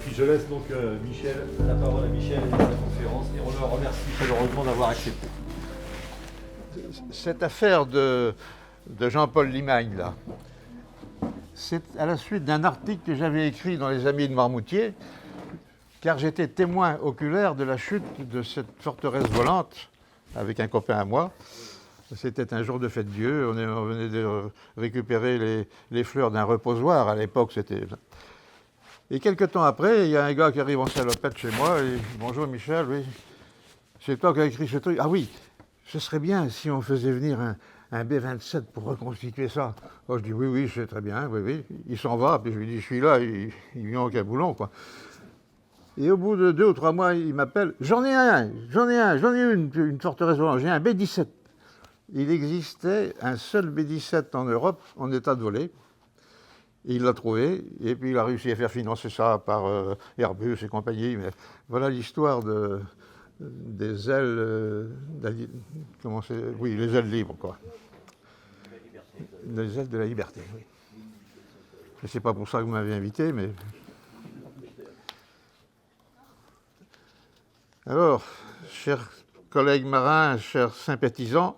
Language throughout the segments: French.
Puis je laisse donc Michel, la parole à Michel et à la conférence, et on le remercie chaleureusement d'avoir accepté. Cette affaire de Jean-Paul Limagne, là, c'est à la suite d'un article que j'avais écrit dans Les Amis de Marmoutier, car j'étais témoin oculaire de la chute de cette forteresse volante avec un copain à moi. C'était un jour de fête Dieu, on venait de récupérer les fleurs d'un reposoir, à l'époque c'était... Et quelques temps après, il y a un gars qui arrive en salopette chez moi, et bonjour Michel, oui, c'est toi qui as écrit ce truc. Ah oui, ce serait bien si on faisait venir un B-27 pour reconstituer ça. Oh, je dis oui, oui, c'est très bien, oui, oui. Il s'en va, puis je lui dis, je suis là, il vient au caboulon, quoi. Et au bout de 2 ou 3 mois, il m'appelle, j'en ai une forteresse volante, j'ai un B-17. Il existait un seul B-17 en Europe en état de voler. Et il l'a trouvé, et puis il a réussi à faire financer ça par Airbus et compagnie. Mais voilà l'histoire des ailes, comment c'est, oui, les ailes libres, quoi. Les ailes de la liberté, oui. Et c'est pas pour ça que vous m'avez invité, mais... Alors, chers collègues marins, chers sympathisants,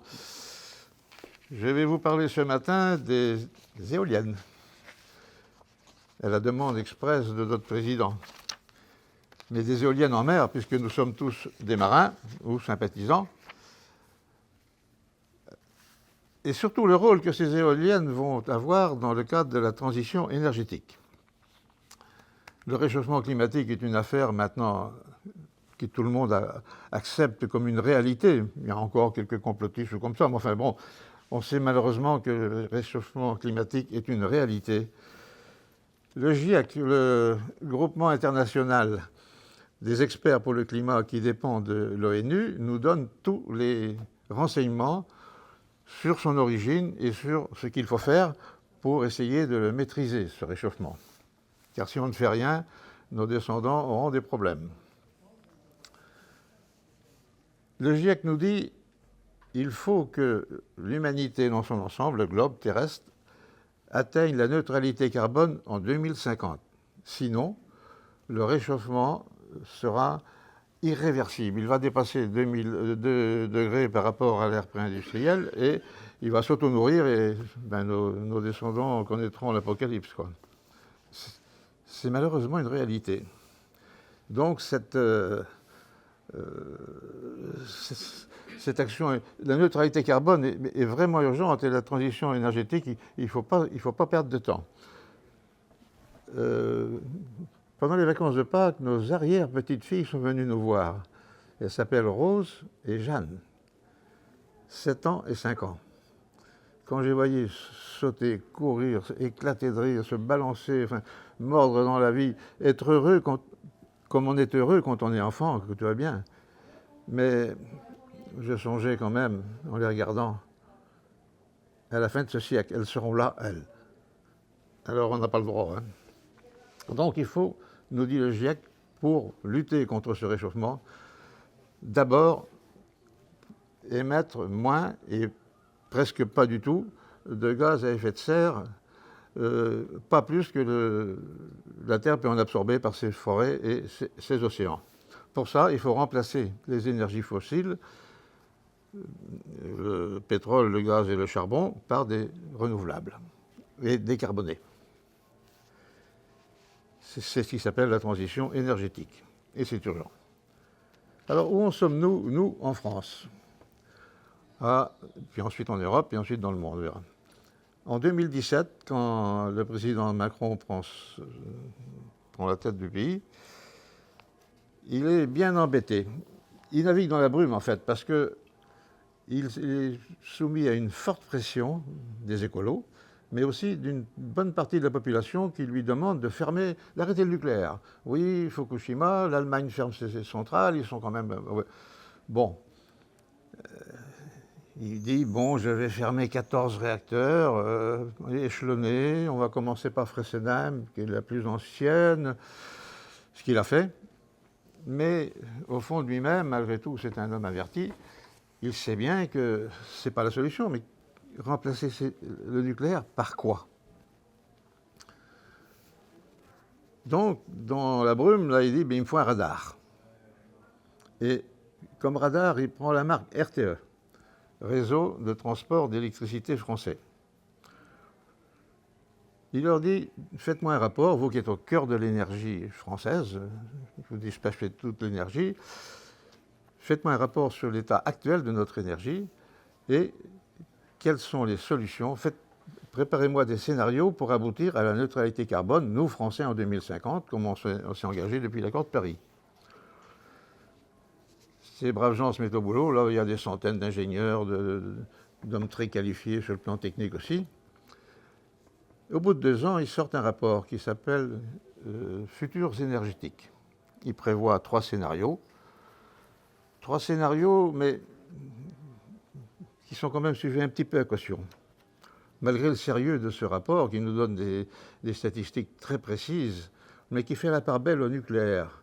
je vais vous parler ce matin des éoliennes, à la demande expresse de notre président. Mais des éoliennes en mer, puisque nous sommes tous des marins ou sympathisants, et surtout le rôle que ces éoliennes vont avoir dans le cadre de la transition énergétique. Le réchauffement climatique est une affaire maintenant que tout le monde accepte comme une réalité. Il y a encore quelques complotistes comme ça, mais enfin bon, on sait malheureusement que le réchauffement climatique est une réalité. Le GIEC, le groupement international des experts pour le climat qui dépend de l'ONU, nous donne tous les renseignements sur son origine et sur ce qu'il faut faire pour essayer de le maîtriser, ce réchauffement. Car si on ne fait rien, nos descendants auront des problèmes. Le GIEC nous dit qu'il faut que l'humanité dans son ensemble, le globe terrestre, atteigne la neutralité carbone en 2050. Sinon, le réchauffement sera irréversible. Il va dépasser 2 degrés par rapport à l'ère pré-industrielle et il va s'auto-nourrir et nos descendants connaîtront l'apocalypse, quoi. C'est malheureusement une réalité. Donc cette action, la neutralité carbone est vraiment urgente et la transition énergétique, il ne faut pas perdre de temps. Pendant les vacances de Pâques, nos arrière-petites-filles sont venues nous voir. Elles s'appellent Rose et Jeanne, 7 ans et 5 ans. Quand je les voyais sauter, courir, éclater de rire, se balancer, enfin, mordre dans la vie, être heureux comme on est heureux quand on est enfant, que tout va bien. Mais je songeais quand même, en les regardant, à la fin de ce siècle, elles seront là, elles. Alors on n'a pas le droit, hein. Donc il faut, nous dit le GIEC, pour lutter contre ce réchauffement, d'abord émettre moins et presque pas du tout de gaz à effet de serre, pas plus que la Terre peut en absorber par ses forêts et ses océans. Pour ça, il faut remplacer les énergies fossiles, le pétrole, le gaz et le charbon, par des renouvelables et décarbonés. C'est ce qui s'appelle la transition énergétique. Et c'est urgent. Alors, où en sommes-nous, nous, en France? Puis ensuite en Europe, et ensuite dans le monde. En 2017, quand le président Macron prend la tête du pays, il est bien embêté. Il navigue dans la brume, en fait, parce qu'il est soumis à une forte pression des écolos, mais aussi d'une bonne partie de la population qui lui demande d'arrêter le nucléaire. Oui, Fukushima, l'Allemagne ferme ses centrales, ils sont quand même... Bon. Il dit, bon, je vais fermer 14 réacteurs, échelonnés, on va commencer par Fessenheim, qui est la plus ancienne, ce qu'il a fait. Mais au fond de lui-même, malgré tout, c'est un homme averti, il sait bien que ce n'est pas la solution, mais remplacer le nucléaire par quoi? Donc, dans la brume, là, il dit, il me faut un radar. Et comme radar, il prend la marque RTE, Réseau de transport d'électricité français. Il leur dit, faites-moi un rapport, vous qui êtes au cœur de l'énergie française, vous dispatchez toute l'énergie, faites-moi un rapport sur l'état actuel de notre énergie et quelles sont les solutions. Préparez-moi des scénarios pour aboutir à la neutralité carbone, nous Français en 2050, comme on s'est engagé depuis l'accord de Paris. Ces braves gens se mettent au boulot, là il y a des centaines d'ingénieurs, d'hommes très qualifiés sur le plan technique aussi. Au bout de 2 ans, ils sortent un rapport qui s'appelle Futurs énergétiques. Il prévoit 3 scénarios. 3 scénarios, mais qui sont quand même suivis un petit peu à caution. Malgré le sérieux de ce rapport, qui nous donne des statistiques très précises, mais qui fait la part belle au nucléaire,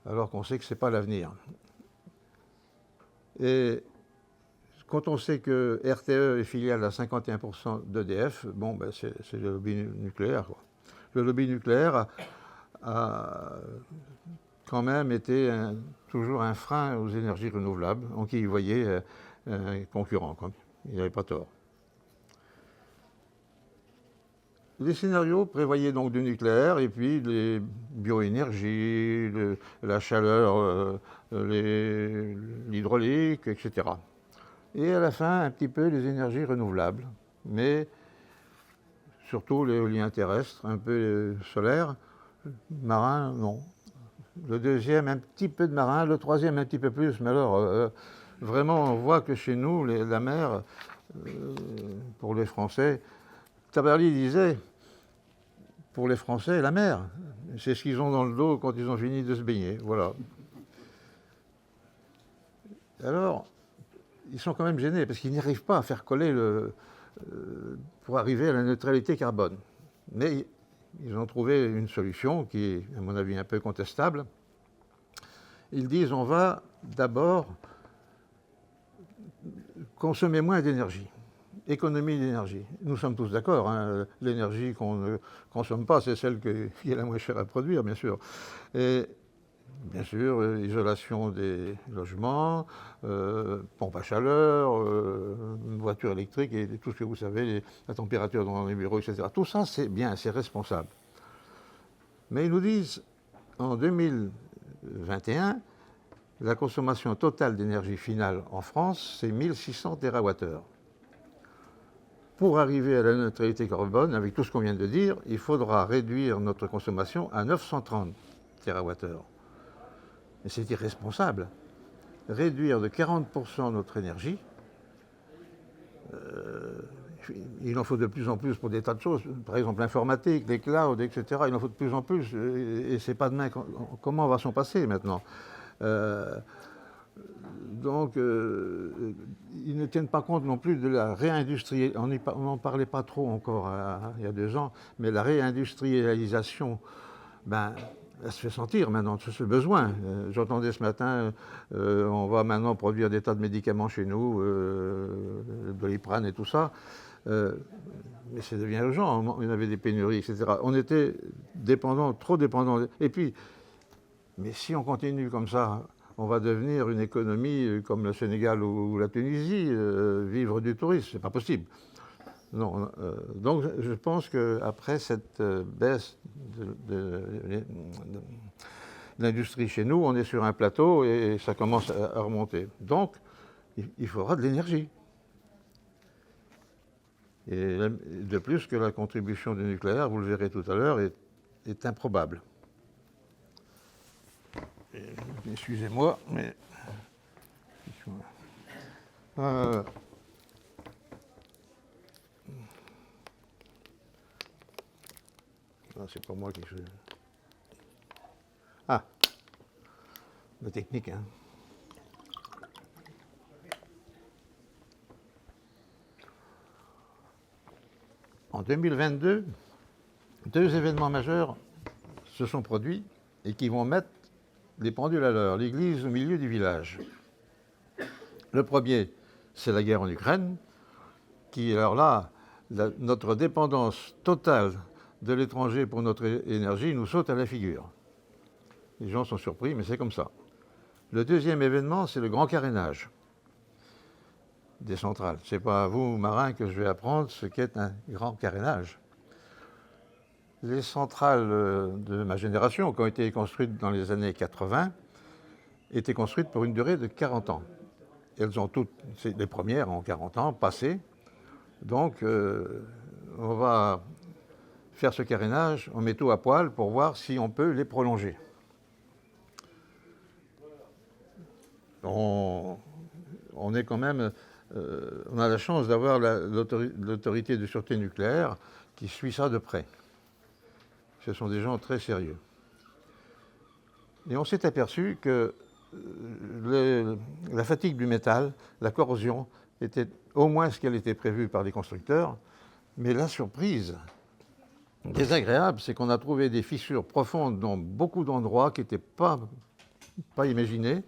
alors qu'on sait que ce n'est pas l'avenir. Et quand on sait que RTE est filiale à 51% d'EDF, bon, c'est le lobby nucléaire, quoi. Le lobby nucléaire a quand même été toujours un frein aux énergies renouvelables, en qui il voyait un concurrent, quoi. Il n'avait pas tort. Les scénarios prévoyaient donc du nucléaire et puis les bioénergies, la chaleur, l'hydraulique, etc. Et à la fin, un petit peu les énergies renouvelables, mais surtout l'éolien terrestre, un peu solaire, marin, non. Le deuxième, un petit peu de marin, le troisième, un petit peu plus, mais alors, vraiment, on voit que chez nous, la mer, pour les Français, Tabarly disait, pour les Français, la mer, c'est ce qu'ils ont dans le dos quand ils ont fini de se baigner, voilà. Alors, ils sont quand même gênés, parce qu'ils n'y arrivent pas à faire coller pour arriver à la neutralité carbone. Mais ils ont trouvé une solution qui est, à mon avis, un peu contestable. Ils disent, on va d'abord consommer moins d'énergie. Économie d'énergie. Nous sommes tous d'accord, hein, l'énergie qu'on ne consomme pas, c'est celle qui est la moins chère à produire, bien sûr. Et bien sûr, isolation des logements, pompe à chaleur, voiture électrique et tout ce que vous savez, la température dans les bureaux, etc. Tout ça, c'est bien, c'est responsable. Mais ils nous disent, en 2021, la consommation totale d'énergie finale en France, c'est 1600 TWh. Pour arriver à la neutralité carbone, avec tout ce qu'on vient de dire, il faudra réduire notre consommation à 930 TWh. Mais c'est irresponsable. Réduire de 40% notre énergie, il en faut de plus en plus pour des tas de choses. Par exemple, l'informatique, les clouds, etc. Il en faut de plus en plus. Et c'est pas demain. Comment on va s'en passer maintenant ? Donc, ils ne tiennent pas compte non plus de la réindustrialisation. On n'en parlait pas trop encore il y a 2 ans, mais la réindustrialisation, elle se fait sentir maintenant, ce besoin. J'entendais ce matin, on va maintenant produire des tas de médicaments chez nous, Doliprane et tout ça. Mais ça devient urgent, il y avait des pénuries, etc. On était dépendants, trop dépendants. Et puis, mais si on continue comme ça, on va devenir une économie comme le Sénégal ou la Tunisie, vivre du tourisme, c'est pas possible. Non, donc je pense qu'après cette baisse de l'industrie chez nous, on est sur un plateau et ça commence à remonter. Donc, il faudra de l'énergie. Et de plus que la contribution du nucléaire, vous le verrez tout à l'heure, est improbable. Excusez-moi, mais... c'est pas moi qui fais... Ah, la technique, hein. En 2022, 2 événements majeurs se sont produits et qui vont mettre les pendules à l'heure, l'église au milieu du village. Le premier, c'est la guerre en Ukraine, qui, alors là, notre dépendance totale de l'étranger pour notre énergie nous saute à la figure. Les gens sont surpris, mais c'est comme ça. Le deuxième événement, c'est le grand carénage des centrales. Ce n'est pas à vous, marins, que je vais apprendre ce qu'est un grand carénage. Les centrales de ma génération, qui ont été construites dans les années 80, étaient construites pour une durée de 40 ans. Elles ont toutes, les premières en 40 ans, passé. Donc, on va faire ce carénage en métaux à poil pour voir si on peut les prolonger. On est quand même, on a la chance d'avoir l'autorité de sûreté nucléaire qui suit ça de près. Ce sont des gens très sérieux. Et on s'est aperçu que la fatigue du métal, la corrosion, était au moins ce qu'elle était prévue par les constructeurs. Mais la surprise désagréable, c'est qu'on a trouvé des fissures profondes dans beaucoup d'endroits qui n'étaient pas imaginés,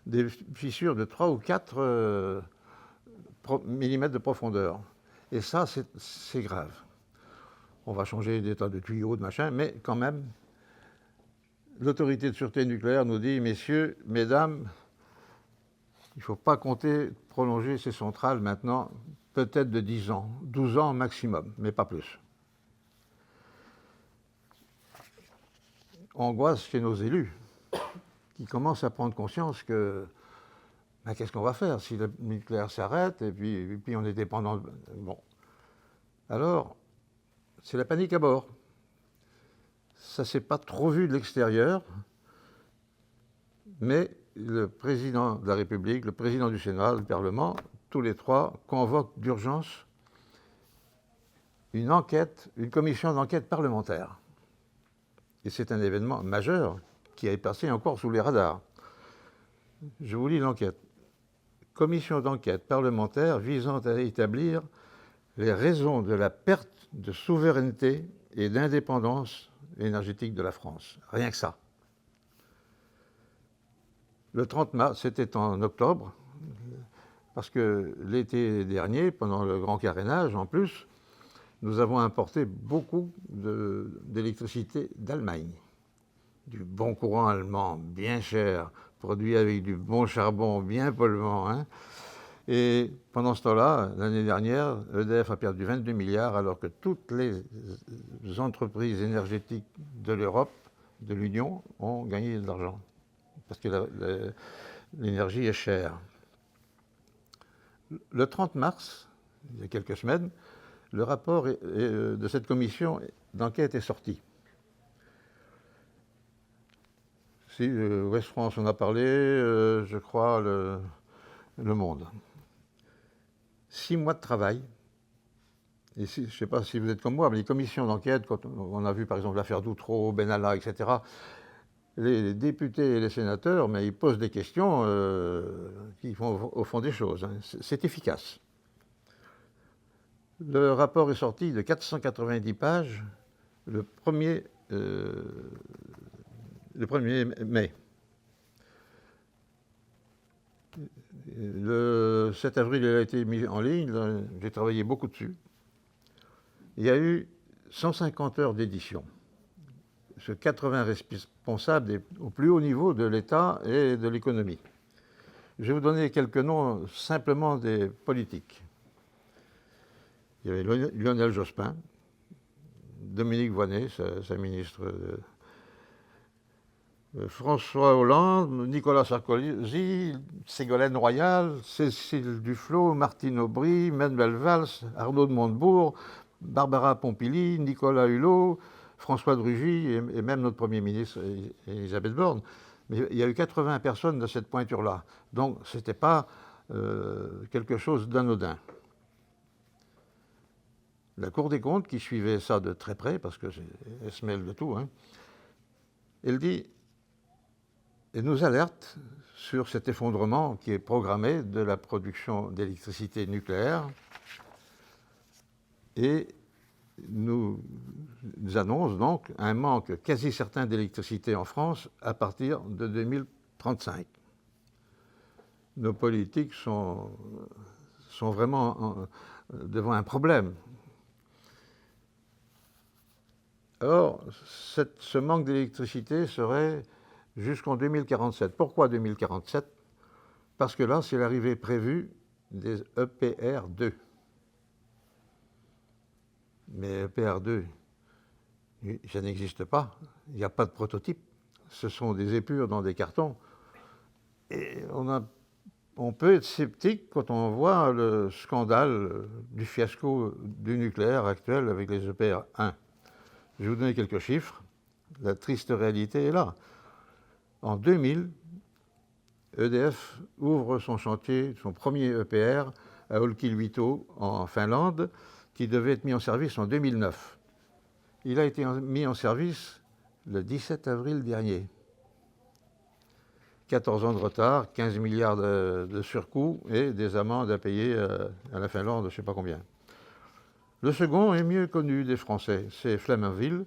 des fissures de 3 ou 4 mm de profondeur. Et ça, c'est grave. On va changer des tas de tuyaux, de machin, mais quand même, l'autorité de sûreté nucléaire nous dit, messieurs, mesdames, il ne faut pas compter prolonger ces centrales maintenant, peut-être de 10 ans, 12 ans maximum, mais pas plus. Angoisse chez nos élus, qui commencent à prendre conscience que ben, qu'est-ce qu'on va faire si le nucléaire s'arrête et puis on est dépendant. Bon. Alors, c'est la panique à bord. Ça ne s'est pas trop vu de l'extérieur, mais le président de la République, le président du Sénat, le Parlement, tous les trois convoquent d'urgence une commission d'enquête parlementaire. Et c'est un événement majeur qui est passé encore sous les radars. Je vous lis l'enquête. Commission d'enquête parlementaire visant à établir les raisons de la perte de souveraineté et d'indépendance énergétique de la France. Rien que ça. Le 30 mars, c'était en octobre, parce que l'été dernier, pendant le grand carénage, en plus, nous avons importé beaucoup d'électricité d'Allemagne. Du bon courant allemand, bien cher, produit avec du bon charbon, bien polluant. Hein. Et pendant ce temps-là, l'année dernière, EDF a perdu 22 milliards, alors que toutes les entreprises énergétiques de l'Europe, de l'Union, ont gagné de l'argent. Parce que l'énergie est chère. Le 30 mars, il y a quelques semaines, le rapport de cette commission d'enquête est sorti. Si Ouest France en a parlé, je crois, Le Monde. 6 mois de travail. Et je ne sais pas si vous êtes comme moi, mais les commissions d'enquête, quand on a vu par exemple l'affaire d'Outreau, Benalla, etc., les députés et les sénateurs, mais ils posent des questions qui vont au fond des choses. Hein. C'est efficace. Le rapport est sorti de 490 pages le 1er mai. Le 7 avril, il a été mis en ligne. J'ai travaillé beaucoup dessus. Il y a eu 150 heures d'édition. 80 responsables au plus haut niveau de l'État et de l'économie. Je vais vous donner quelques noms simplement des politiques. Il y avait Lionel Jospin, Dominique Voynet, sa ministre, François Hollande, Nicolas Sarkozy, Ségolène Royal, Cécile Duflot, Martine Aubry, Manuel Valls, Arnaud de Montebourg, Barbara Pompili, Nicolas Hulot, François de Rugy et même notre Premier ministre Elisabeth Borne. Mais il y a eu 80 personnes de cette pointure-là. Donc ce n'était pas quelque chose d'anodin. La Cour des comptes, qui suivait ça de très près, parce qu'elle se mêle de tout, hein, elle nous alerte sur cet effondrement qui est programmé de la production d'électricité nucléaire et nous annonce donc un manque quasi certain d'électricité en France à partir de 2035. Nos politiques sont vraiment devant un problème. Or, ce manque d'électricité serait jusqu'en 2047. Pourquoi 2047? Parce que là, c'est l'arrivée prévue des EPR2. Mais EPR2, ça n'existe pas. Il n'y a pas de prototype. Ce sont des épures dans des cartons. Et on peut être sceptique quand on voit le scandale du fiasco du nucléaire actuel avec les EPR1. Je vais vous donner quelques chiffres. La triste réalité est là. En 2000, EDF ouvre son chantier, son premier EPR à Olkiluoto en Finlande, qui devait être mis en service en 2009. Il a été mis en service le 17 avril dernier. 14 ans de retard, 15 milliards de surcoûts et des amendes à payer à la Finlande, je ne sais pas combien. Le second est mieux connu des Français, c'est Flamanville,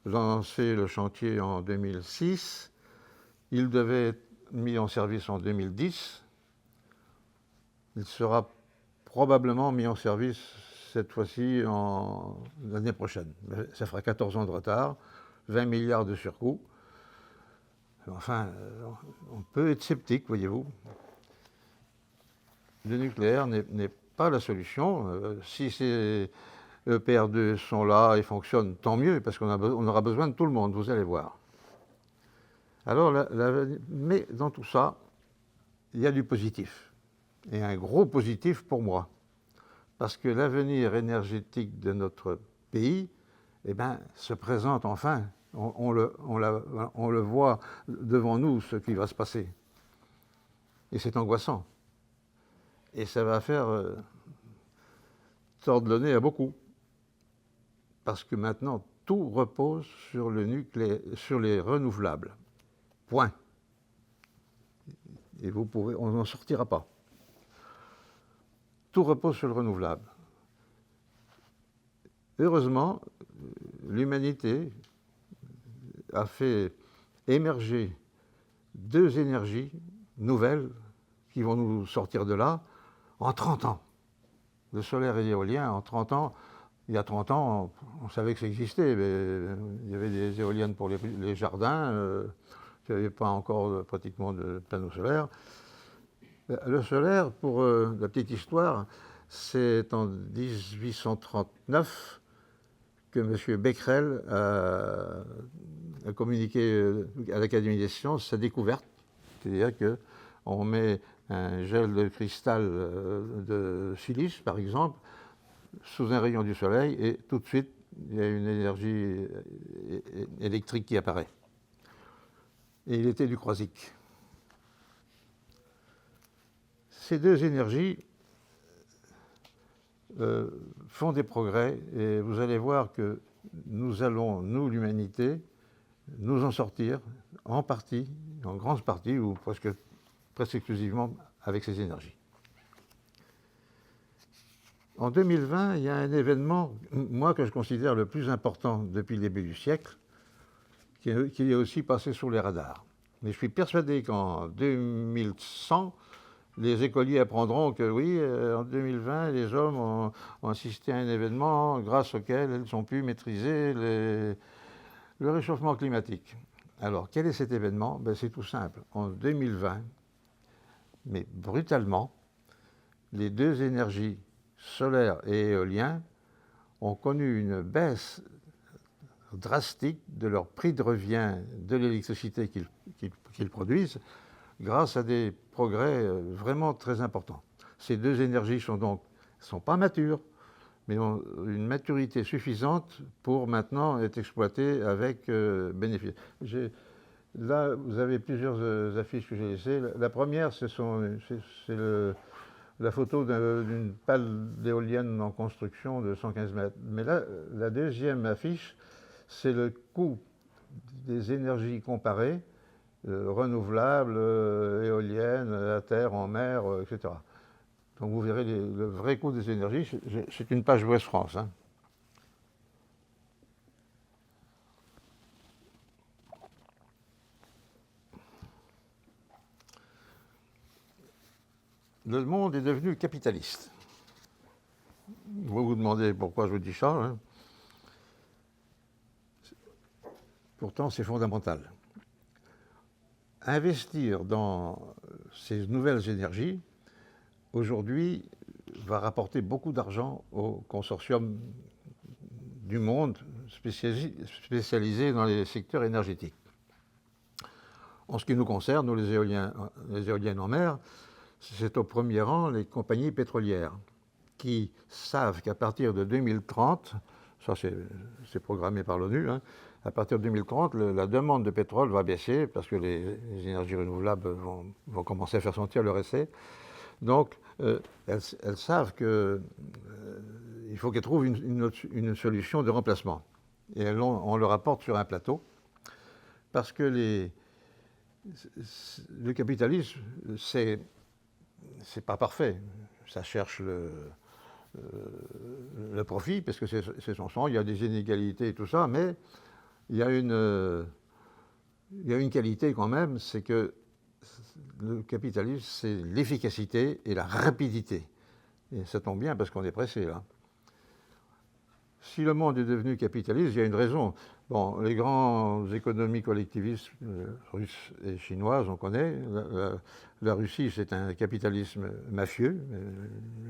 lancé le chantier en 2006. Il devait être mis en service en 2010. Il sera probablement mis en service cette fois-ci l'année prochaine. Ça fera 14 ans de retard, 20 milliards de surcoûts. Enfin, on peut être sceptique, voyez-vous. Le nucléaire n'est pas la solution. Si ces EPR2 sont là et fonctionnent, tant mieux, parce qu'on aura besoin de tout le monde, vous allez voir. Alors, mais dans tout ça, il y a du positif. Et un gros positif pour moi. Parce que l'avenir énergétique de notre pays, se présente enfin. On le voit devant nous, ce qui va se passer. Et c'est angoissant. Et ça va faire tordre le nez à beaucoup. Parce que maintenant, tout repose sur le nucléaire, sur les renouvelables. Point. Et on n'en sortira pas. Tout repose sur le renouvelable. Heureusement, l'humanité a fait émerger deux énergies nouvelles qui vont nous sortir de là en 30 ans. Le solaire et l'éolien, en 30 ans, il y a 30 ans, on savait que ça existait, mais il y avait des éoliennes pour les jardins, il n'y avait pas encore pratiquement de panneaux solaires. Le solaire, pour la petite histoire, c'est en 1839 que M. Becquerel a communiqué à l'Académie des sciences sa découverte, c'est-à-dire qu'on met un gel de cristal de silice, par exemple, sous un rayon du soleil, et tout de suite, il y a une énergie électrique qui apparaît. Et il était du Croisic. Ces deux énergies font des progrès, et vous allez voir que nous allons, nous, l'humanité, nous en sortir en partie, en grande partie, ou presque exclusivement avec ces énergies. En 2020, il y a un événement, moi, que je considère le plus important depuis le début du siècle, qui est aussi passé sous les radars. Mais je suis persuadé qu'en 2100, les écoliers apprendront que oui, en 2020, les hommes ont assisté à un événement grâce auquel ils ont pu maîtriser le réchauffement climatique. Alors, quel est cet événement? C'est tout simple. En 2020, mais brutalement, les deux énergies, solaire et éolien, ont connu une baisse drastique de leur prix de revient de l'électricité qu'ils produisent, grâce à des progrès vraiment très importants. Ces deux énergies sont pas matures, mais ont une maturité suffisante pour maintenant être exploitées avec bénéfice. Là, vous avez plusieurs affiches que j'ai laissées. La première, c'est la photo d'une pale d'éolienne en construction de 115 mètres. Mais là, la deuxième affiche, c'est le coût des énergies comparées, renouvelables, éoliennes, à terre, en mer, etc. Donc vous verrez le vrai coût des énergies. C'est une page Ouest France. Hein. Le monde est devenu capitaliste. Vous vous demandez pourquoi je vous dis ça. Hein. Pourtant, c'est fondamental. Investir dans ces nouvelles énergies, aujourd'hui, va rapporter beaucoup d'argent au consortium du monde spécialisé dans les secteurs énergétiques. En ce qui nous concerne, nous, les éoliennes en mer, c'est au premier rang les compagnies pétrolières qui savent qu'à partir de 2030, ça c'est programmé par l'ONU, hein, à partir de 2030, la demande de pétrole va baisser parce que les énergies renouvelables vont commencer à faire sentir leur essai. Donc, elles savent qu'il faut qu'elles trouvent une solution de remplacement. Et on le rapporte sur un plateau parce que le capitalisme, c'est pas parfait. Ça cherche le profit, parce que c'est son sang, il y a des inégalités et tout ça, mais il y a une qualité quand même, c'est que le capitalisme, c'est l'efficacité et la rapidité. Et ça tombe bien parce qu'on est pressé là. Si le monde est devenu capitaliste, il y a une raison. Bon, les grandes économies collectivistes russes et chinoises, on connaît. La Russie, c'est un capitalisme mafieux.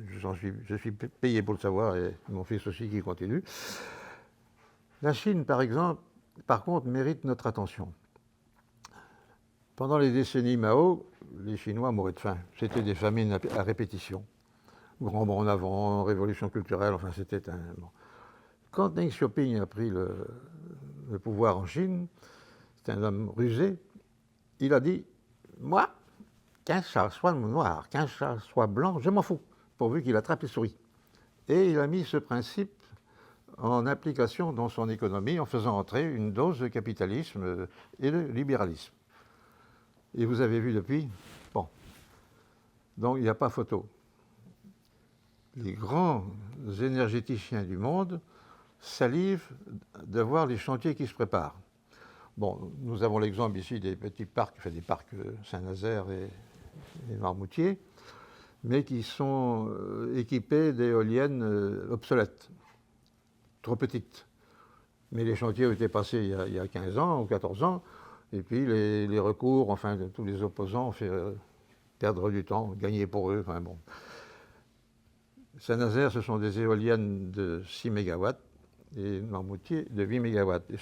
Je suis payé pour le savoir, et mon fils aussi qui continue. La Chine, par exemple, par contre, mérite notre attention. Pendant les décennies Mao, les Chinois mouraient de faim. C'était des famines à répétition. Grand bond en avant, révolution culturelle, enfin c'était un... Bon. Quand Deng Xiaoping a pris le pouvoir en Chine, c'est un homme rusé, il a dit « Moi, qu'un chat soit noir, qu'un chat soit blanc, je m'en fous, pourvu qu'il attrape les souris. » Et il a mis ce principe en application dans son économie en faisant entrer une dose de capitalisme et de libéralisme. Et vous avez vu depuis, bon, donc il n'y a pas photo. Les grands énergéticiens du monde salivent de voir les chantiers qui se préparent. Bon, nous avons l'exemple ici des petits parcs, enfin des parcs Saint-Nazaire et Marmoutier, mais qui sont équipés d'éoliennes obsolètes, trop petites. Mais les chantiers ont été passés il y a 15 ans ou 14 ans, et puis les recours, enfin, de tous les opposants ont fait perdre du temps, gagner pour eux, enfin bon. Saint-Nazaire, ce sont des éoliennes de 6 MW et Marmoutier de 8 MW. Et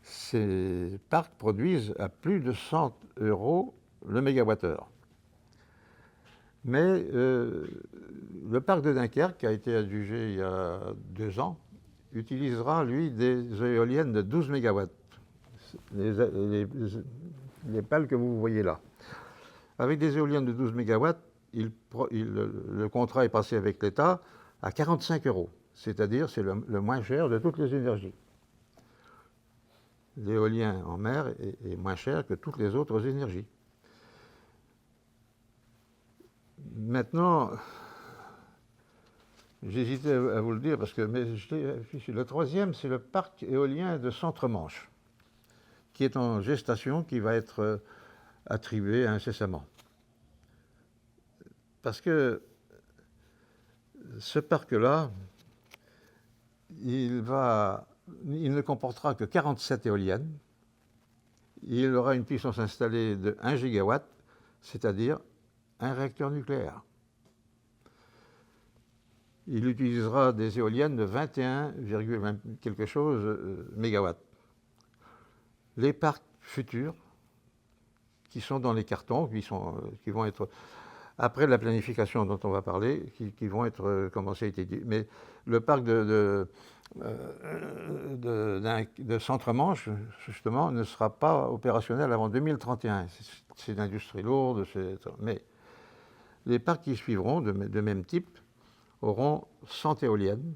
ces parcs produisent à plus de 100 € le mégawattheure. Mais le parc de Dunkerque, qui a été adjugé il y a 2 ans, utilisera, lui, des éoliennes de 12 MW. Les pales que vous voyez là. Avec des éoliennes de 12 MW, le contrat est passé avec l'État à 45 €. C'est-à-dire, c'est le moins cher de toutes les énergies. L'éolien en mer est moins cher que toutes les autres énergies. Maintenant, j'hésitais à vous le dire, parce que le troisième, c'est le parc éolien de Centre-Manche, qui est en gestation, qui va être attribué incessamment. Parce que ce parc-là, il ne comportera que 47 éoliennes. Il aura une puissance installée de 1 gigawatt, c'est-à-dire un réacteur nucléaire. Il utilisera des éoliennes de 21, quelque chose mégawatts. Les parcs futurs, qui sont dans les cartons, qui vont être, après la planification dont on va parler, qui vont être, comme ça a été dit. Mais le parc de Centre-Manche, justement, ne sera pas opérationnel avant 2031. C'est d'industrie lourde, mais les parcs qui suivront, de même type, auront 100 éoliennes,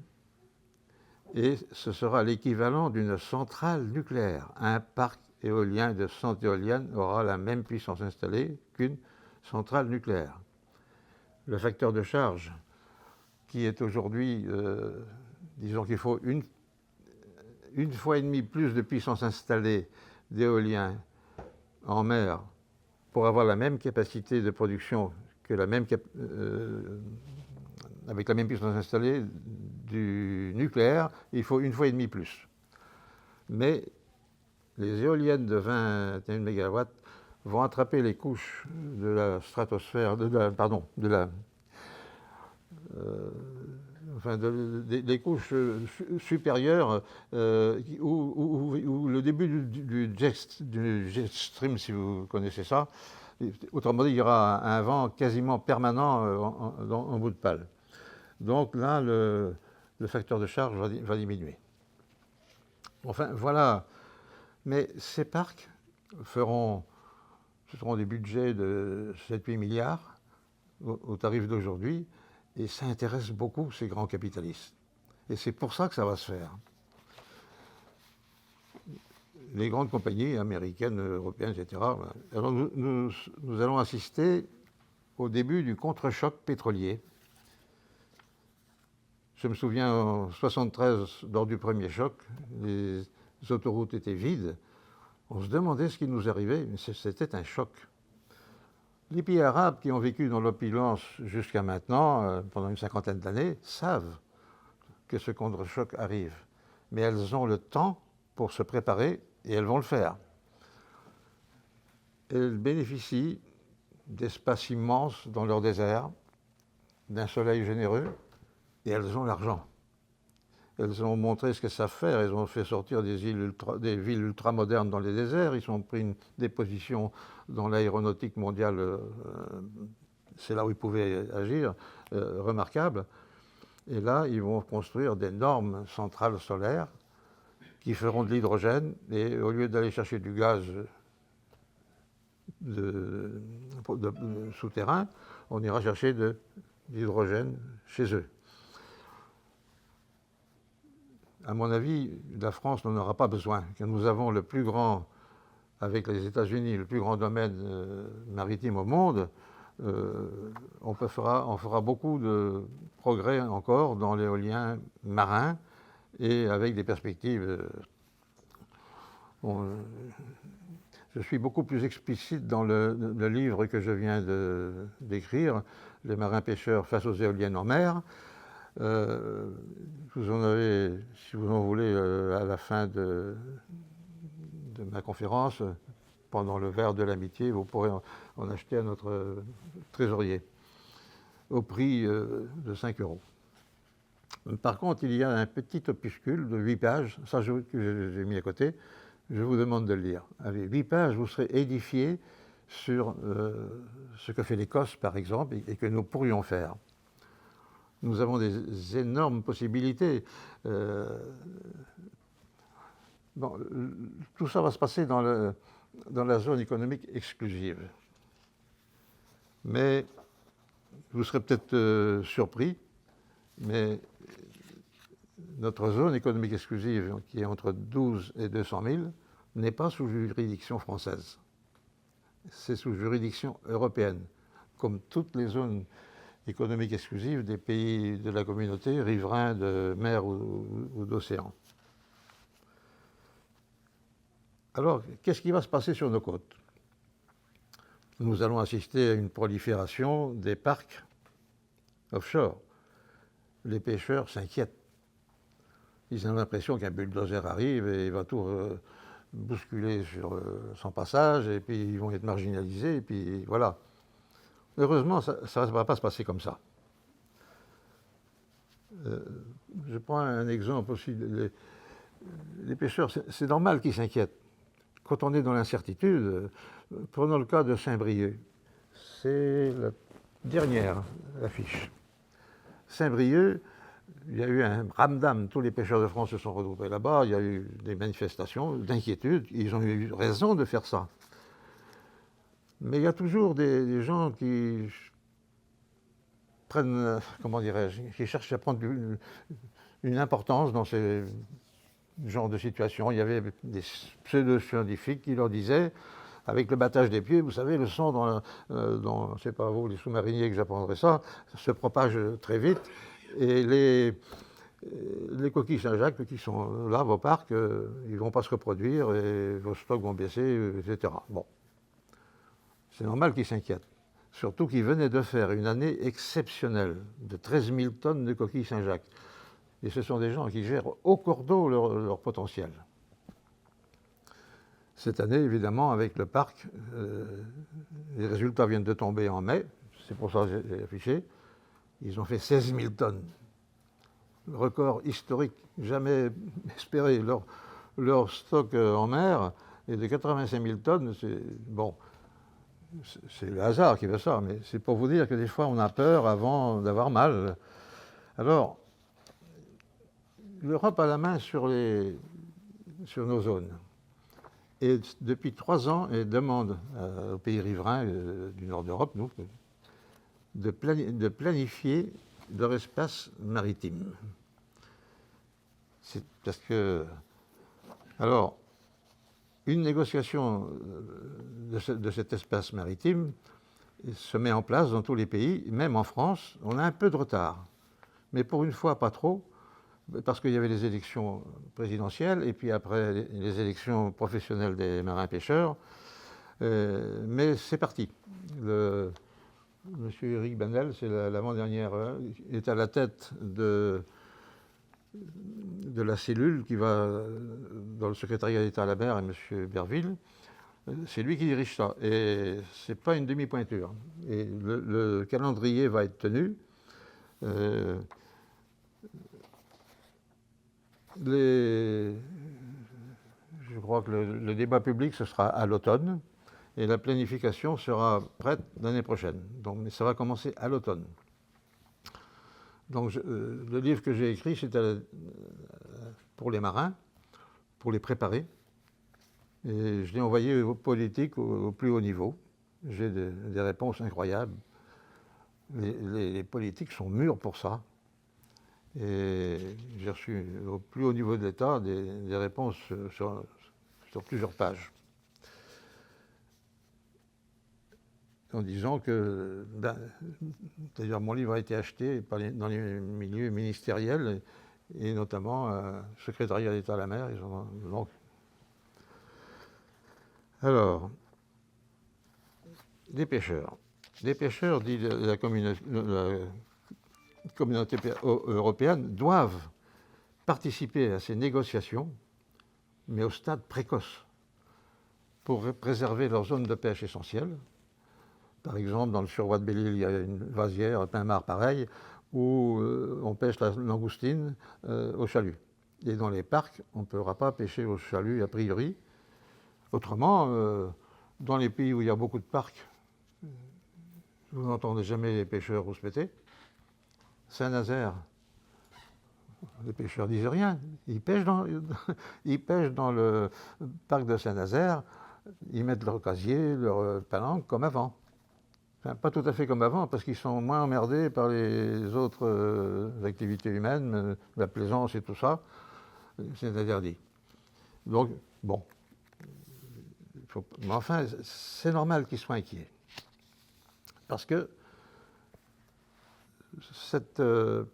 et ce sera l'équivalent d'une centrale nucléaire. Un parc éolien de 100 éoliennes aura la même puissance installée qu'une centrale nucléaire. Le facteur de charge, qui est aujourd'hui, disons qu'il faut une fois et demie plus de puissance installée d'éolien en mer pour avoir la même capacité de production que avec la même puissance installée du nucléaire, il faut une fois et demie plus. Mais les éoliennes de 21 MW vont attraper les couches de la stratosphère, des couches supérieures où le début du jet stream, si vous connaissez ça, autrement dit, il y aura un vent quasiment permanent en bout de pale. Donc là, le facteur de charge va diminuer. Enfin, voilà. Mais ces parcs ce seront des budgets de 7-8 milliards au tarif d'aujourd'hui, et ça intéresse beaucoup ces grands capitalistes. Et c'est pour ça que ça va se faire. Les grandes compagnies américaines, européennes, etc. Alors nous allons assister au début du contre-choc pétrolier. Je me souviens, en 1973, lors du premier choc, les autoroutes étaient vides. On se demandait ce qui nous arrivait, mais c'était un choc. Les pays arabes qui ont vécu dans l'opulence jusqu'à maintenant, pendant une cinquantaine d'années, savent que ce contre-choc arrive. Mais elles ont le temps pour se préparer et elles vont le faire. Elles bénéficient d'espaces immenses dans leur désert, d'un soleil généreux, et elles ont l'argent. Elles ont montré ce qu'elles savent faire. Elles ont fait sortir des villes ultramodernes dans les déserts. Ils ont pris des positions dans l'aéronautique mondiale. C'est là où ils pouvaient agir, remarquables. Et là, ils vont construire d'énormes centrales solaires qui feront de l'hydrogène. Et au lieu d'aller chercher du gaz souterrain, on ira chercher de l'hydrogène chez eux. À mon avis, la France n'en aura pas besoin, car nous avons le plus grand, avec les États-Unis, le plus grand domaine maritime au monde. On fera beaucoup de progrès encore dans l'éolien marin et avec des perspectives. Je suis beaucoup plus explicite dans le livre que je viens d'écrire, Les marins-pêcheurs face aux éoliennes en mer. Vous en avez, si vous en voulez, à la fin de ma conférence, pendant le verre de l'amitié, vous pourrez en acheter à notre trésorier, au prix de 5 €. Par contre, il y a un petit opuscule de 8 pages, ça que j'ai mis à côté, je vous demande de le lire. Avec 8 pages, vous serez édifié sur ce que fait l'Écosse, par exemple, et que nous pourrions faire. Nous avons des énormes possibilités. Bon, tout ça va se passer dans la zone économique exclusive. Mais vous serez peut-être surpris, mais notre zone économique exclusive, qui est entre 12 et 200 000, n'est pas sous juridiction française. C'est sous juridiction européenne, comme toutes les zones économique exclusive des pays de la communauté, riverains de mer ou d'océan. Alors, qu'est-ce qui va se passer sur nos côtes? Nous allons assister à une prolifération des parcs offshore. Les pêcheurs s'inquiètent. Ils ont l'impression qu'un bulldozer arrive et il va tout bousculer sur son passage, et puis ils vont être marginalisés, et puis voilà. Heureusement, ça ne va pas se passer comme ça. Je prends un exemple aussi. Les pêcheurs, c'est normal qu'ils s'inquiètent. Quand on est dans l'incertitude, prenons le cas de Saint-Brieuc. C'est la dernière affiche. Saint-Brieuc, il y a eu un ramdam. Tous les pêcheurs de France se sont regroupés là-bas. Il y a eu des manifestations d'inquiétude. Ils ont eu raison de faire ça. Mais il y a toujours des gens qui prennent, comment dirais-je, qui cherchent à prendre une importance dans ce genre de situation. Il y avait des pseudo-scientifiques qui leur disaient, avec le battage des pieds, vous savez, le son c'est pas vous, les sous-mariniers, que j'apprendrai ça, se propage très vite. Et les coquilles Saint-Jacques qui sont là, vos parcs, ils ne vont pas se reproduire et vos stocks vont baisser, etc. Bon. C'est normal qu'ils s'inquiètent. Surtout qu'ils venaient de faire une année exceptionnelle de 13 000 tonnes de coquilles Saint-Jacques. Et ce sont des gens qui gèrent au cordeau leur potentiel. Cette année, évidemment, avec le parc, les résultats viennent de tomber en mai, c'est pour ça que j'ai affiché, ils ont fait 16 000 tonnes. Record historique, jamais espéré. Leur stock en mer est de 85 000 tonnes. C'est le hasard qui veut ça, mais c'est pour vous dire que des fois on a peur avant d'avoir mal. Alors, l'Europe a la main sur nos zones. Et depuis 3 ans, elle demande aux pays riverains du nord d'Europe, nous, de planifier leur espace maritime. C'est parce que... Alors, une négociation de cet espace maritime se met en place dans tous les pays, même en France. On a un peu de retard, mais pour une fois, pas trop, parce qu'il y avait les élections présidentielles et puis après les élections professionnelles des marins-pêcheurs. Mais c'est parti. Monsieur Eric Benel, c'est l'avant-dernière, est à la tête de la cellule qui va dans le secrétariat d'État à la mer, et M. Berville. C'est lui qui dirige ça. Et ce n'est pas une demi-pointure. Et le calendrier va être tenu. Je crois que le débat public, ce sera à l'automne. Et la planification sera prête l'année prochaine. Donc, mais ça va commencer à l'automne. Donc, le livre que j'ai écrit, c'est pour les marins, pour les préparer. Et je l'ai envoyé aux politiques au plus haut niveau. J'ai des réponses incroyables. Les politiques sont mûrs pour ça. Et j'ai reçu au plus haut niveau de l'État des réponses sur plusieurs pages. En disant que, d'ailleurs, mon livre a été acheté dans les milieux ministériels et notamment le secrétariat d'État à la mer. Donc, alors, les pêcheurs. Les pêcheurs, dit la communauté européenne, doivent participer à ces négociations, mais au stade précoce, pour préserver leur zone de pêche essentielle. Par exemple, dans le surroi de Belle-Île, il y a une vasière, un Pinmar pareil, où on pêche la langoustine au chalut. Et dans les parcs, on ne pourra pas pêcher au chalut a priori. Autrement, dans les pays où il y a beaucoup de parcs, vous n'entendez jamais les pêcheurs rouspéter. Saint-Nazaire, les pêcheurs ne disent rien. Ils pêchent dans le parc de Saint-Nazaire, ils mettent leur casier, leur palanque comme avant. Enfin, pas tout à fait comme avant, parce qu'ils sont moins emmerdés par les autres activités humaines, la plaisance et tout ça. C'est interdit. Donc, bon. Mais enfin, c'est normal qu'ils soient inquiets. Parce que cette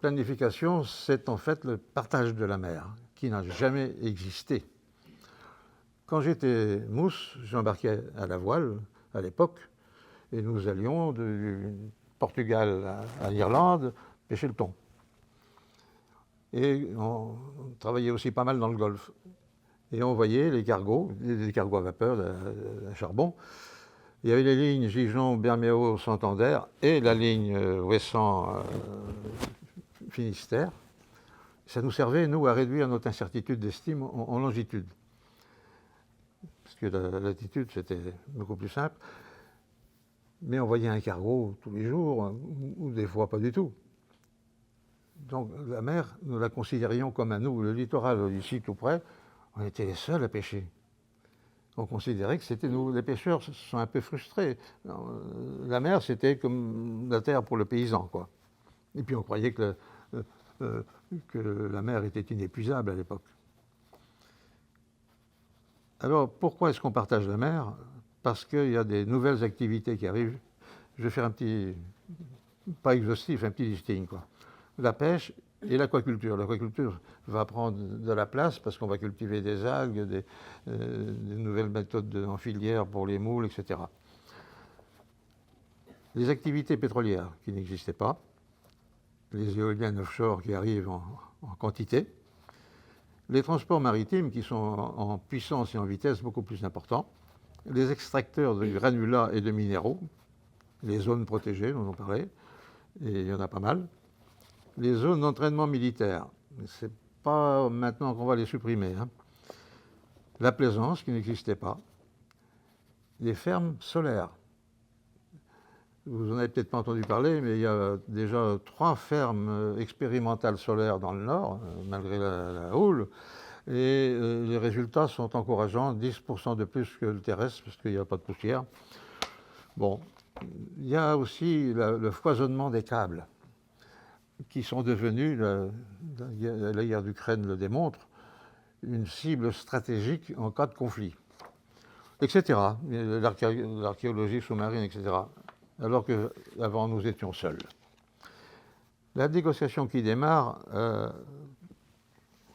planification, c'est en fait le partage de la mer, qui n'a jamais existé. Quand j'étais mousse, j'embarquais à la voile, à l'époque, et nous allions du Portugal à l'Irlande pêcher le thon. Et on travaillait aussi pas mal dans le Golfe. Et on voyait les cargos à vapeur, à charbon. Il y avait les lignes Gijon-Berméo-Santander et la ligne Ouessant-Finistère. Ça nous servait, nous, à réduire notre incertitude d'estime en longitude. Parce que la latitude, c'était beaucoup plus simple. Mais on voyait un cargo tous les jours, ou des fois pas du tout. Donc la mer, nous la considérions comme à nous, le littoral ici tout près, on était les seuls à pêcher. On considérait que c'était nous. Les pêcheurs se sont un peu frustrés. La mer, c'était comme la terre pour le paysan, quoi. Et puis on croyait que la mer était inépuisable à l'époque. Alors pourquoi est-ce qu'on partage la mer ? Parce qu'il y a des nouvelles activités qui arrivent. Je vais faire un petit, pas exhaustif, un petit listing, quoi. La pêche et l'aquaculture. L'aquaculture va prendre de la place parce qu'on va cultiver des algues, des nouvelles méthodes en filière pour les moules, etc. Les activités pétrolières qui n'existaient pas, les éoliennes offshore qui arrivent en quantité, les transports maritimes qui sont en puissance et en vitesse beaucoup plus importants, les extracteurs de granulats et de minéraux, les zones protégées dont on parlait, et il y en a pas mal, les zones d'entraînement militaire, c'est pas maintenant qu'on va les supprimer, hein. La plaisance qui n'existait pas, les fermes solaires. Vous n'en avez peut-être pas entendu parler, mais il y a déjà 3 fermes expérimentales solaires dans le Nord, malgré la houle, et les résultats sont encourageants, 10% de plus que le terrestre, parce qu'il n'y a pas de poussière. Bon, il y a aussi le foisonnement des câbles, qui sont devenus, la guerre d'Ukraine le démontre, une cible stratégique en cas de conflit, etc. L'archéologie sous-marine, etc. Alors qu'avant, nous étions seuls. La négociation qui démarre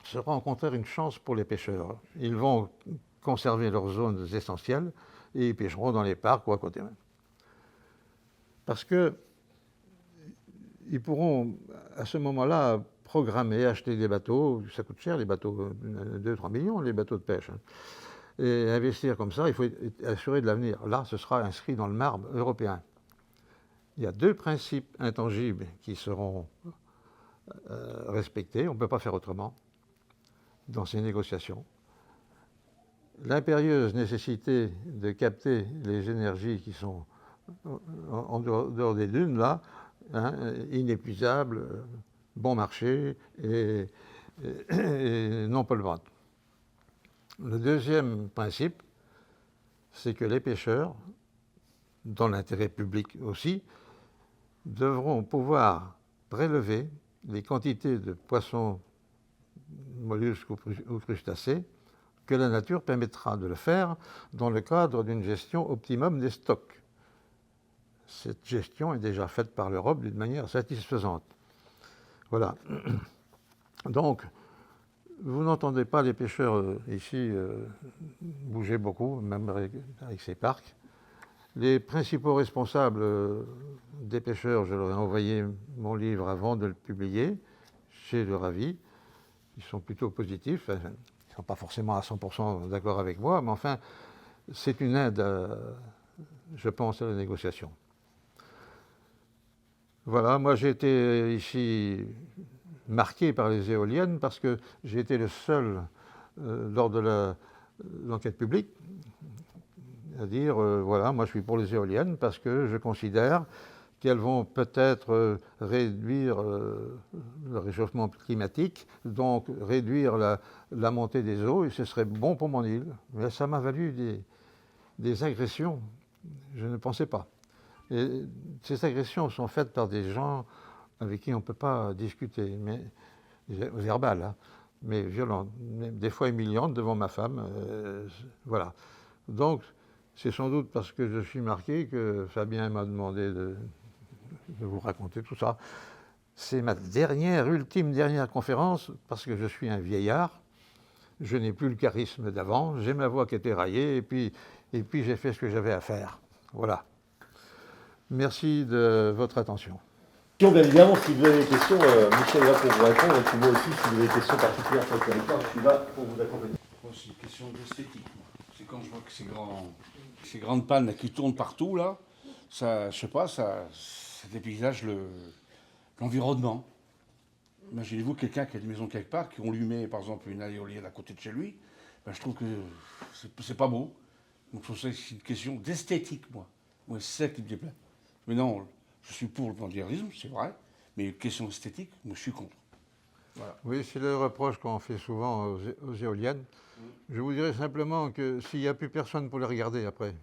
sera au contraire une chance pour les pêcheurs. Ils vont conserver leurs zones essentielles et ils pêcheront dans les parcs ou à côté même. Parce qu'ils pourront, à ce moment-là, programmer, acheter des bateaux. Ça coûte cher, les bateaux, 2-3 millions, les bateaux de pêche. Hein. Et investir comme ça, il faut assurer de l'avenir. Là, ce sera inscrit dans le marbre européen. Il y a 2 principes intangibles qui seront respectés, on ne peut pas faire autrement dans ces négociations. L'impérieuse nécessité de capter les énergies qui sont en dehors des dunes, là, hein, inépuisables, bon marché et non polluantes. Le deuxième principe, c'est que les pêcheurs, dans l'intérêt public aussi, devront pouvoir prélever les quantités de poissons, mollusques ou crustacés que la nature permettra de le faire dans le cadre d'une gestion optimum des stocks. Cette gestion est déjà faite par l'Europe d'une manière satisfaisante. Voilà. Donc, vous n'entendez pas les pêcheurs ici bouger beaucoup, même avec ces parcs. Les principaux responsables des pêcheurs, je leur ai envoyé mon livre avant de le publier, chez le Ravi. Ils sont plutôt positifs. Ils ne sont pas forcément à 100% d'accord avec moi, mais enfin, c'est une aide, je pense, à la négociation. Voilà, moi j'ai été ici marqué par les éoliennes parce que j'ai été le seul, lors de l'enquête publique, à dire, voilà, moi je suis pour les éoliennes parce que je considère qu'elles vont peut-être réduire le réchauffement climatique, donc réduire la montée des eaux, et ce serait bon pour mon île. Mais ça m'a valu des agressions, je ne pensais pas. Et ces agressions sont faites par des gens avec qui on ne peut pas discuter, mais verbales, hein, mais violentes, des fois humiliantes devant ma femme. Voilà. Donc, c'est sans doute parce que je suis marqué que Fabien m'a demandé de vous raconter tout ça. C'est ma dernière conférence, parce que je suis un vieillard. Je n'ai plus le charisme d'avant, j'ai ma voix qui était raillée, et puis j'ai fait ce que j'avais à faire. Voilà. Merci de votre attention. Bien évidemment, si vous avez des questions, Michel est là pour vous répondre, et puis moi aussi, si vous avez des questions particulières sur le territoire, je suis là pour vous accompagner. Moi, c'est une question d'esthétique. C'est quand je vois que ces grandes pannes là, qui tournent partout, là, ça, je sais pas, ça dépaysage l'environnement. Imaginez-vous quelqu'un qui a une maison quelque part, qu'on lui met par exemple une éolienne à côté de chez lui, ben, je trouve que c'est pas beau. Donc c'est une question d'esthétique, moi. Moi, c'est ça qui me déplaît. Mais non, je suis pour le pandérisme, c'est vrai, mais une question esthétique, moi je suis contre. Voilà. Oui, c'est le reproche qu'on fait souvent aux éoliennes. Je vous dirais simplement que s'il n'y a plus personne pour les regarder après.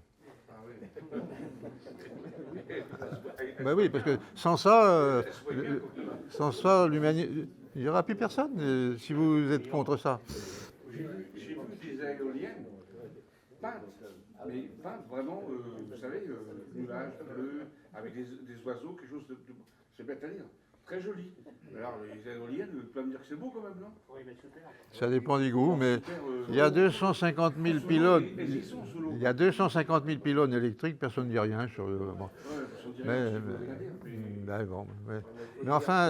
Ben oui, parce que sans ça, l'humanité, il n'y aura plus personne si vous êtes contre ça. J'ai vu des éoliennes peintes, mais peintes vraiment, vous savez, nuages bleus, avec des oiseaux, quelque chose de c'est bête à dire, Très joli. Alors, les éoliennes, tu vas me dire que c'est beau quand même, non? Ça dépend du goût, mais il y a 250 000 pylônes. Il y a 250 000 pylônes électriques, personne ne dit rien sur le. Bon. Mais enfin,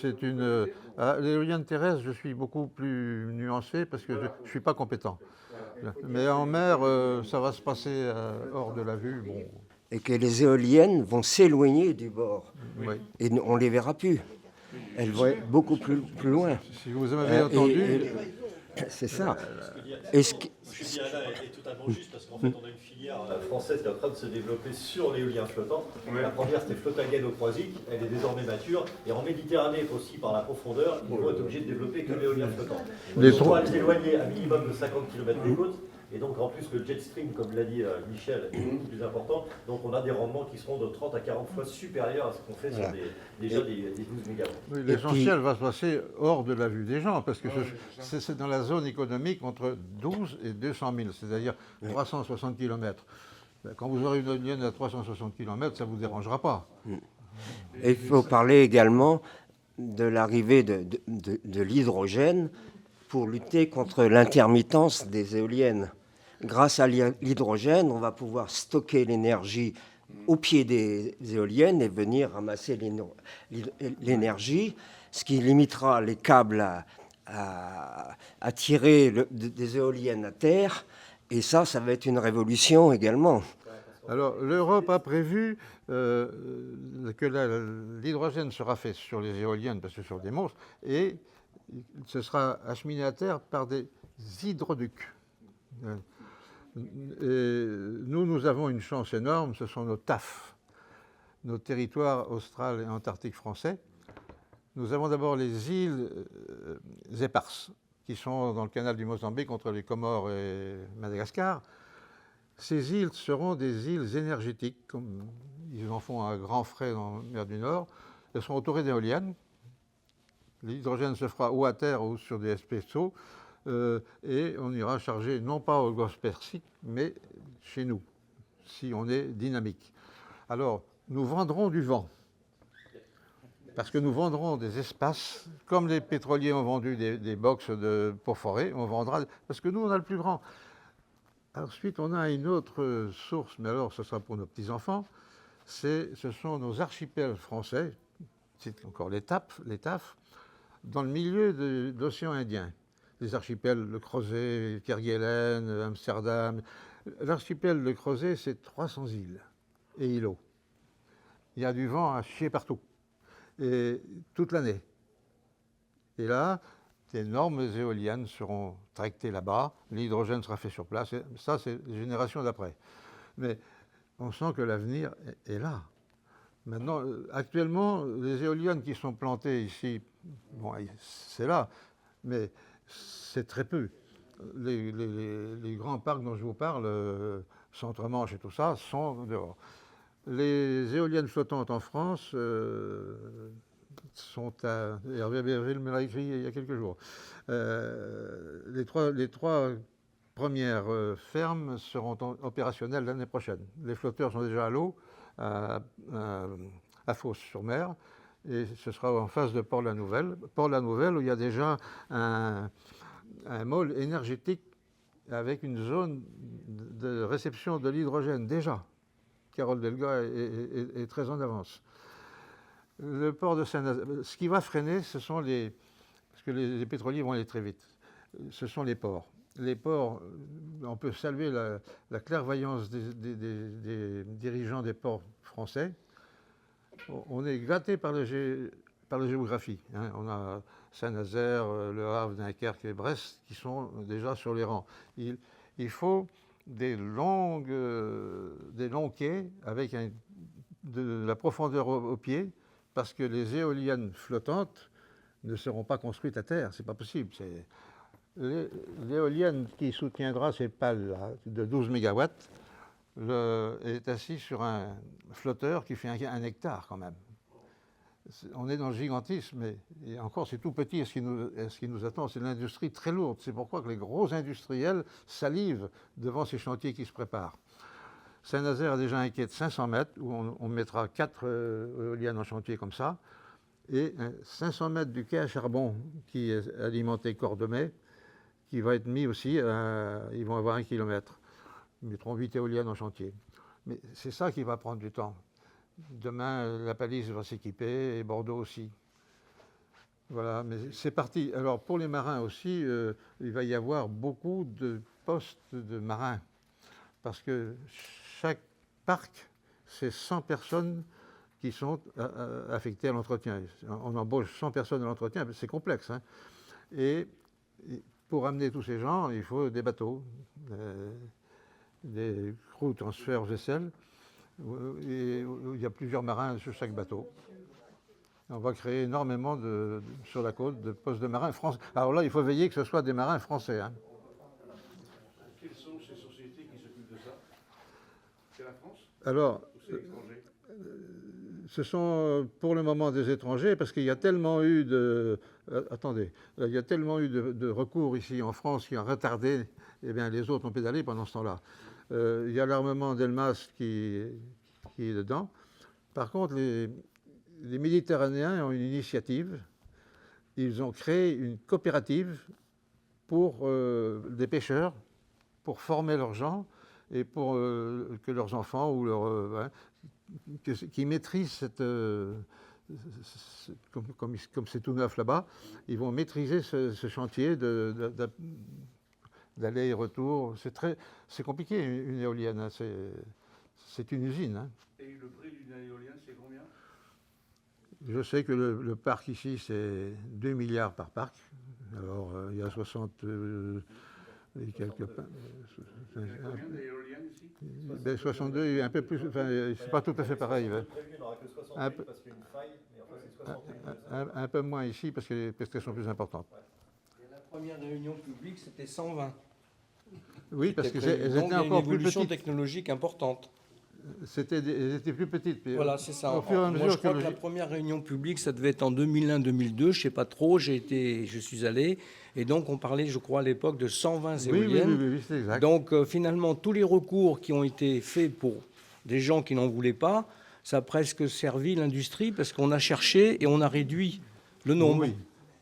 c'est une. À l'éolienne terrestre, je suis beaucoup plus nuancé parce que je ne suis pas compétent. Mais en mer, ça va se passer hors de la vue. Bon. Et que les éoliennes vont s'éloigner du bord. Oui. Et on ne les verra plus. Elles vont être beaucoup plus loin. Si vous m'avez entendu. C'est ça. Ce que dit Alain est totalement juste, parce qu'en fait, on a une filière française qui est en train de se développer sur l'éolien flottant. La première, c'était Flottagen au Croisic, elle est désormais mature. Et en Méditerranée aussi, par la profondeur, ils vont être obligés de développer que l'éolien flottant. Ils vont s'éloigner à minimum de 50 km des côtes. Et donc, en plus, le jet stream, comme l'a dit Michel, est beaucoup plus important. Donc, on a des rendements qui seront de 30 à 40 fois supérieurs à ce qu'on fait sur déjà des 12 mégawatts. Oui, l'essentiel va se passer hors de la vue des gens, parce que c'est dans la zone économique entre 12 et 200 000, c'est-à-dire 360 km. Quand vous aurez une éolienne à 360 km, ça ne vous dérangera pas. Et il faut parler également de l'arrivée de l'hydrogène pour lutter contre l'intermittence des éoliennes. Grâce à l'hydrogène, on va pouvoir stocker l'énergie au pied des éoliennes et venir ramasser l'énergie, ce qui limitera les câbles à tirer des éoliennes à terre. Et ça va être une révolution également. Alors, l'Europe a prévu que l'hydrogène sera fait sur les éoliennes, parce que ce sont des monstres, et ce sera acheminé à terre par des hydroducs. Et nous avons une chance énorme, ce sont nos TAF, nos territoires austral et antarctiques français. Nous avons d'abord les îles éparses, qui sont dans le canal du Mozambique entre les Comores et Madagascar. Ces îles seront des îles énergétiques, comme ils en font à grands frais dans la mer du Nord. Elles seront entourées d'éoliennes. L'hydrogène se fera ou à terre ou sur des SPSO. Et on ira charger non pas au golfe Persique, mais chez nous, si on est dynamique. Alors, nous vendrons du vent, parce que nous vendrons des espaces, comme les pétroliers ont vendu des box pour forêt, on vendra, parce que nous, on a le plus grand. Ensuite, on a une autre source, mais alors ce sera pour nos petits-enfants, ce sont nos archipels français, c'est encore les TAF, dans le milieu de l'océan Indien. Les archipels, le Crozet, Kerguelen, Amsterdam. L'archipel de Crozet, c'est 300 îles et îlots. Il y a du vent à chier partout, et toute l'année. Et là, d'énormes éoliennes seront tractées là-bas, l'hydrogène sera fait sur place, et ça, c'est les générations d'après. Mais on sent que l'avenir est là. Maintenant, actuellement, les éoliennes qui sont plantées ici, bon, c'est là, mais c'est très peu. Les grands parcs dont je vous parle, Centre-Manche et tout ça, sont dehors. Les éoliennes flottantes en France sont à... Hervé Berville me l'a écrit il y a quelques jours. Les trois premières fermes seront opérationnelles l'année prochaine. Les flotteurs sont déjà à l'eau, à Fos-sur-Mer, et ce sera en face de Port-la-Nouvelle. Port-la-Nouvelle, où il y a déjà un môle énergétique avec une zone de réception de l'hydrogène déjà. Carole Delga est très en avance. Le port de Saint-Nazaire, ce qui va freiner, ce sont parce que les pétroliers vont aller très vite, ce sont les ports. Les ports, on peut saluer la clairvoyance des dirigeants des ports français. On est gâté par la géographie. Hein. On a Saint-Nazaire, Le Havre, Dunkerque et Brest qui sont déjà sur les rangs. Il faut des longs quais avec de la profondeur au pied, parce que les éoliennes flottantes ne seront pas construites à terre. C'est pas possible. L'éolienne qui soutiendra ces pales-là de 12 MW est assis sur un flotteur qui fait 1 hectare quand même. On est dans le gigantisme, et encore c'est tout petit. Ce qui nous attend, c'est l'industrie très lourde. C'est pourquoi que les gros industriels salivent devant ces chantiers qui se préparent. Saint-Nazaire a déjà un quai de 500 mètres où on mettra 4 éoliennes en chantier comme ça. Et 500 mètres du quai à charbon qui est alimenté Cordemais, qui va être mis aussi, ils vont avoir 1 kilomètre. Ils mettront 8 éoliennes en chantier. Mais c'est ça qui va prendre du temps. Demain, la Palisse va s'équiper et Bordeaux aussi. Voilà, mais c'est parti. Alors pour les marins aussi, il va y avoir beaucoup de postes de marins. Parce que chaque parc, c'est 100 personnes qui sont affectées à l'entretien. On embauche 100 personnes à l'entretien, c'est complexe. Hein. Et pour amener tous ces gens, il faut des bateaux, des crews transfert vaisselle. Et il y a plusieurs marins sur chaque bateau. On va créer énormément sur la côte de postes de marins français. Alors là, il faut veiller que ce soit des marins français. Hein. Quelles sont ces sociétés qui s'occupent de ça? C'est la France? Alors, Ou c'est l'étranger? ce sont pour le moment des étrangers parce qu'il y a tellement eu de... attendez, il y a tellement eu de recours ici en France qui ont retardé, eh bien les autres ont pédalé pendant ce temps-là. Il y a l'armement d'Elmas qui est dedans. Par contre, les Méditerranéens ont une initiative. Ils ont créé une coopérative pour des pêcheurs, pour former leurs gens et pour que leurs enfants ou qui maîtrisent cette... comme c'est tout neuf là-bas, ils vont maîtriser ce chantier d'aller et retour. C'est compliqué une éolienne, hein. C'est une usine. Hein. Et le prix d'une éolienne, c'est combien? Je sais que le parc ici, c'est 2 milliards par parc. Alors, il y a 60 et quelques... Il y a combien d'éoliennes ici? 62 et un peu plus... Enfin, c'est pas tout à fait pareil. Il n'y en aura que 60 parce qu'il y a une faille, mais enfin c'est 60 Un peu moins ici parce que les pesquets sont plus importantes. Et la première réunion publique, c'était 120. Oui, parce C'était qu'elles donc, étaient il y a une encore plus évolution petites. technologique importante. Elles étaient plus petites. Puis, Voilà, c'est ça. Au fur et à Moi, mesure je crois que la première réunion publique, ça devait être en 2001-2002, je ne sais pas trop, je suis allé, et donc on parlait, je crois, à l'époque de 120 éoliennes. Oui, c'est exact. Donc finalement, tous les recours qui ont été faits pour des gens qui n'en voulaient pas, ça a presque servi l'industrie, parce qu'on a cherché et on a réduit le nombre. Oui.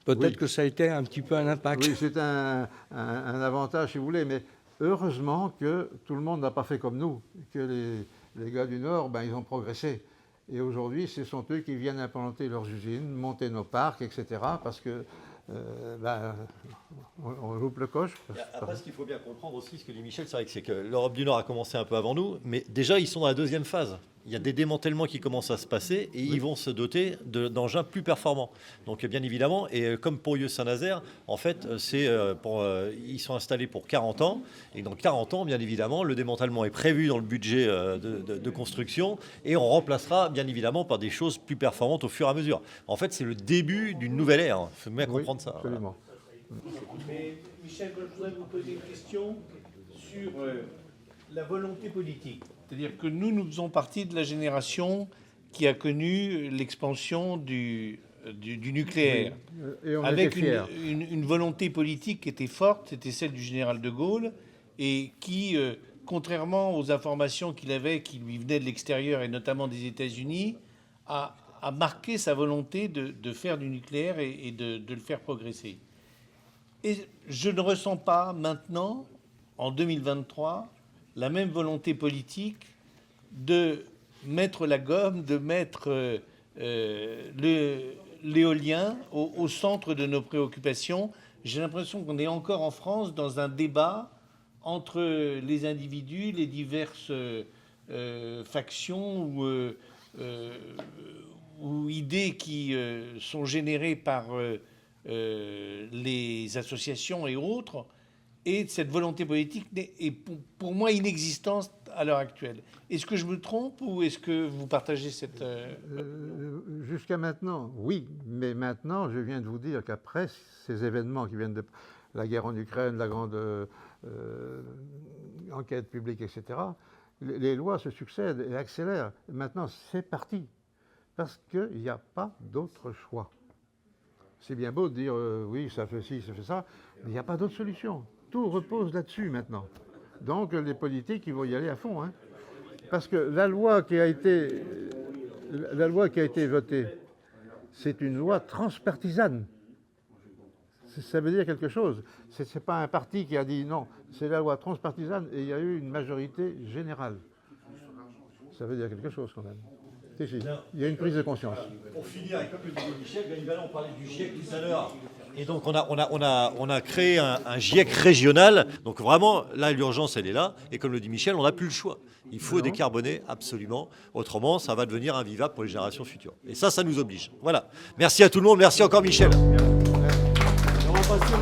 Peut-être Oui. que ça a été un petit peu un impact. Oui, c'est un avantage, si vous voulez, mais heureusement que tout le monde n'a pas fait comme nous, que les gars du Nord, ben, ils ont progressé. Et aujourd'hui, ce sont eux qui viennent implanter leurs usines, monter nos parcs, etc., parce que on loupe le coche. Après, ce qu'il faut bien comprendre aussi, ce que dit Michel, c'est que l'Europe du Nord a commencé un peu avant nous, mais déjà, ils sont dans la deuxième phase. Il y a des démantèlements qui commencent à se passer et ils vont se doter d'engins plus performants. Donc, bien évidemment, et comme pour Saint-Nazaire, en fait, ils sont installés pour 40 ans. Et dans 40 ans, bien évidemment, le démantèlement est prévu dans le budget de construction et on remplacera, bien évidemment, par des choses plus performantes au fur et à mesure. En fait, c'est le début d'une nouvelle ère. Il faut bien comprendre ça. Absolument. Mais Michel, je voudrais vous poser une question sur la volonté politique. C'est-à-dire que nous faisons partie de la génération qui a connu l'expansion du nucléaire, Et on avec était fiers. une volonté politique qui était forte, c'était celle du général de Gaulle, et qui, contrairement aux informations qu'il avait, qui lui venaient de l'extérieur, et notamment des États-Unis, a marqué sa volonté de faire du nucléaire et de le faire progresser. Et je ne ressens pas maintenant, en 2023, la même volonté politique de mettre la gomme, de mettre l'éolien au centre de nos préoccupations. J'ai l'impression qu'on est encore en France dans un débat entre les individus, les diverses factions ou idées qui sont générées par les associations et autres, et cette volonté politique est pour moi inexistante à l'heure actuelle. Est-ce que je me trompe ou est-ce que vous partagez cette... Jusqu'à maintenant, oui. Mais maintenant, je viens de vous dire qu'après ces événements qui viennent de la guerre en Ukraine, la grande enquête publique, etc., les lois se succèdent et accélèrent. Et maintenant, c'est parti. Parce qu'il n'y a pas d'autre choix. C'est bien beau de dire oui, ça fait ci, ça fait ça, mais il n'y a pas d'autre solution. Tout repose là-dessus maintenant. Donc les politiques, ils vont y aller à fond. Hein. Parce que la loi qui a été votée, c'est une loi transpartisane. Ça veut dire quelque chose. Ce n'est pas un parti qui a dit non, c'est la loi transpartisane et il y a eu une majorité générale. Ça veut dire quelque chose quand même. Si. Il y a une prise de conscience. Pour finir, avec le disait Michel, bien évidemment, on parlait du GIEC tout à l'heure. Et donc, on a créé un GIEC régional. Donc, vraiment, là, l'urgence, elle est là. Et comme le dit Michel, on n'a plus le choix. Il faut décarboner absolument. Autrement, ça va devenir invivable pour les générations futures. Et ça nous oblige. Voilà. Merci à tout le monde. Merci encore, Michel. On va passer au